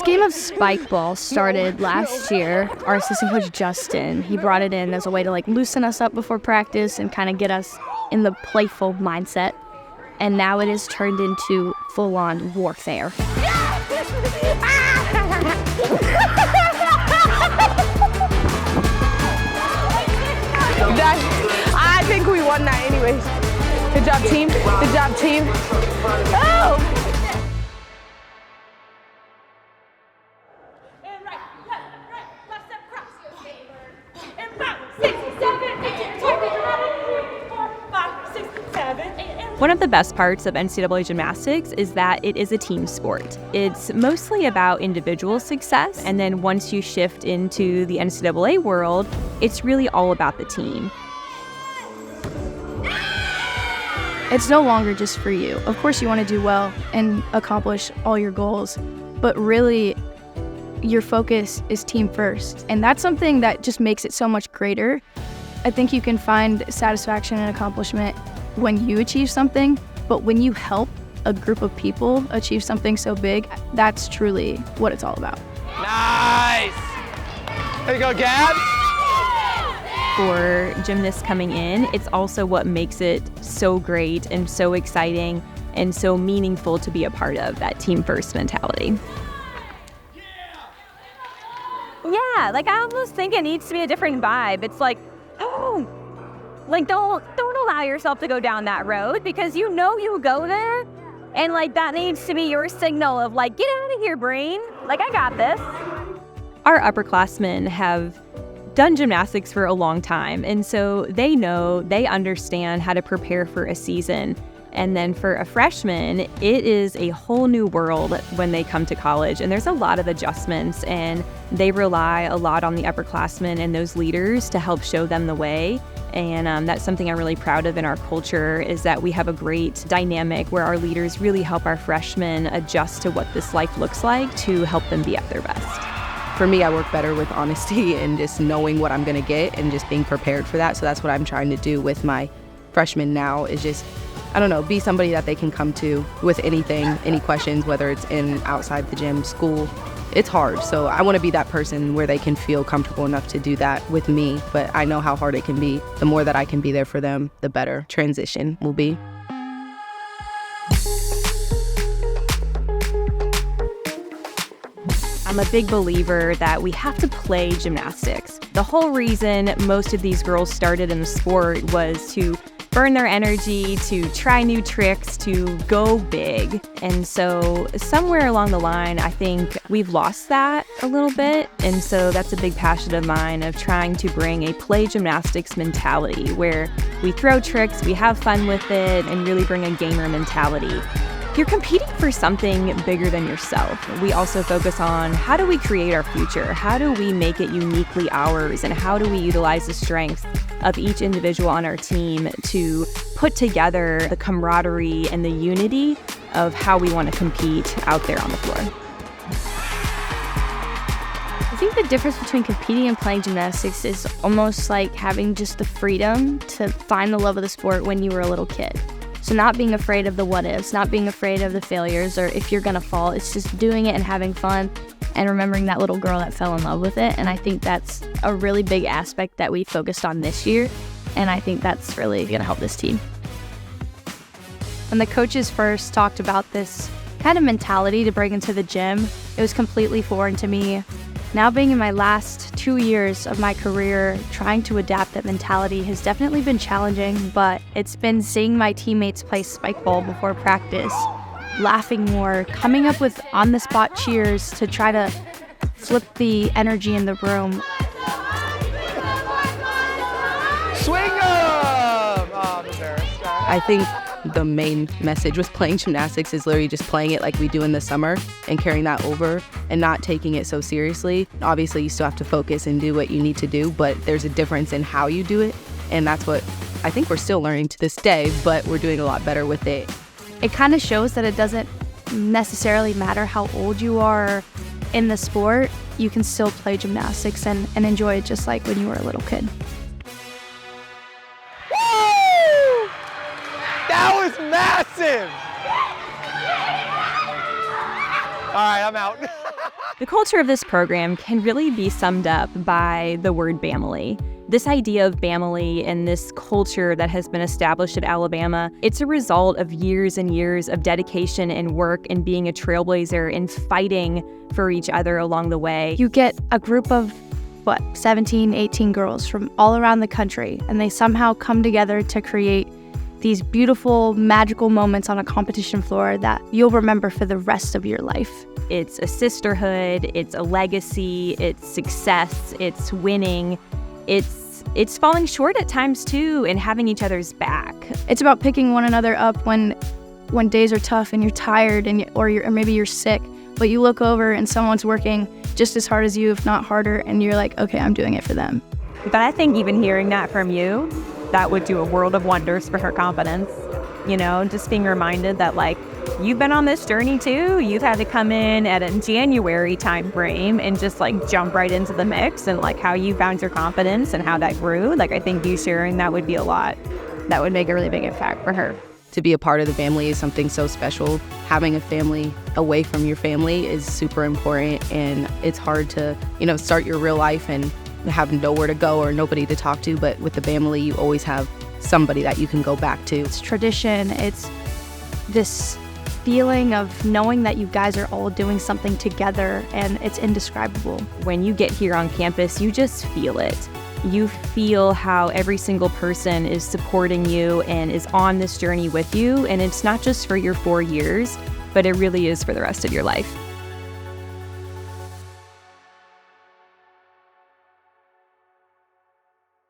This game of spike ball started last year. Our assistant coach, Justin, he brought it in as a way to loosen us up before practice and kind of get us in the playful mindset. And now it has turned into full-on warfare. I think we won that anyways. Good job, team. Good job, team. Oh! One of the best parts of NCAA gymnastics is that it is a team sport. It's mostly about individual success, and then once you shift into the NCAA world, it's really all about the team. It's no longer just for you. Of course, you want to do well and accomplish all your goals, but really, your focus is team first. And that's something that just makes it so much greater. I think you can find satisfaction and accomplishment when you achieve something, but when you help a group of people achieve something so big, that's truly what it's all about. Nice! There you go, Gab. For gymnasts coming in, it's also what makes it so great and so exciting and so meaningful to be a part of, that team first mentality. Yeah, I almost think it needs to be a different vibe. It's don't allow yourself to go down that road, because you go there, and that needs to be your signal of get out of here, brain. I got this. Our upperclassmen have done gymnastics for a long time, and so they understand how to prepare for a season. And then for a freshman, it is a whole new world when they come to college, and there's a lot of adjustments, and they rely a lot on the upperclassmen and those leaders to help show them the way. And that's something I'm really proud of in our culture, is that we have a great dynamic where our leaders really help our freshmen adjust to what this life looks like to help them be at their best. For me, I work better with honesty and just knowing what I'm going to get and just being prepared for that. So that's what I'm trying to do with my freshmen now, is just, be somebody that they can come to with anything, any questions, whether it's outside the gym, school. It's hard, so I want to be that person where they can feel comfortable enough to do that with me, but I know how hard it can be. The more that I can be there for them, the better transition will be. I'm a big believer that we have to play gymnastics. The whole reason most of these girls started in the sport was to burn their energy, to try new tricks, to go big. And so somewhere along the line, I think we've lost that a little bit. And so that's a big passion of mine, of trying to bring a play gymnastics mentality where we throw tricks, we have fun with it, and really bring a gamer mentality. You're competing for something bigger than yourself. We also focus on, how do we create our future? How do we make it uniquely ours? And how do we utilize the strengths of each individual on our team to put together the camaraderie and the unity of how we want to compete out there on the floor? I think the difference between competing and playing gymnastics is almost like having just the freedom to find the love of the sport when you were a little kid. So not being afraid of the what-ifs, not being afraid of the failures, or if you're going to fall. It's just doing it and having fun and remembering that little girl that fell in love with it. And I think that's a really big aspect that we focused on this year. And I think that's really going to help this team. When the coaches first talked about this kind of mentality to bring into the gym, it was completely foreign to me. Now being in my last 2 years of my career, trying to adapt that mentality has definitely been challenging, but it's been seeing my teammates play spike ball before practice, laughing more, coming up with on-the-spot cheers to try to flip the energy in the room. Swing 'em! Oh, I'm embarrassed. I think the main message with playing gymnastics is literally just playing it like we do in the summer and carrying that over and not taking it so seriously. Obviously, you still have to focus and do what you need to do, but there's a difference in how you do it. And that's what I think we're still learning to this day, but we're doing a lot better with it. It kind of shows that it doesn't necessarily matter how old you are in the sport. You can still play gymnastics and enjoy it just like when you were a little kid. That was massive! All right, I'm out. The culture of this program can really be summed up by the word family. This idea of family and this culture that has been established at Alabama, it's a result of years and years of dedication and work and being a trailblazer and fighting for each other along the way. You get a group of 17, 18 girls from all around the country, and they somehow come together to create these beautiful, magical moments on a competition floor that you'll remember for the rest of your life. It's a sisterhood, it's a legacy, it's success, it's winning, it's falling short at times too, and having each other's back. It's about picking one another up when days are tough and you're tired or maybe you're sick, but you look over and someone's working just as hard as you, if not harder, and you're like, okay, I'm doing it for them. But I think even hearing that from you, that would do a world of wonders for her confidence. You know, just being reminded that, like, you've been on this journey too. You've had to come in at a January time frame and just like jump right into the mix, and like how you found your confidence and how that grew. Like, I think you sharing that would be a lot. That would make a really big impact for her. To be a part of the family is something so special. Having a family away from your family is super important, and it's hard to, start your real life and have nowhere to go or nobody to talk to, but with the family, you always have somebody that you can go back to. It's tradition. It's this feeling of knowing that you guys are all doing something together, and it's indescribable. When you get here on campus, you just feel it. You feel how every single person is supporting you and is on this journey with you, and it's not just for your 4 years, but it really is for the rest of your life.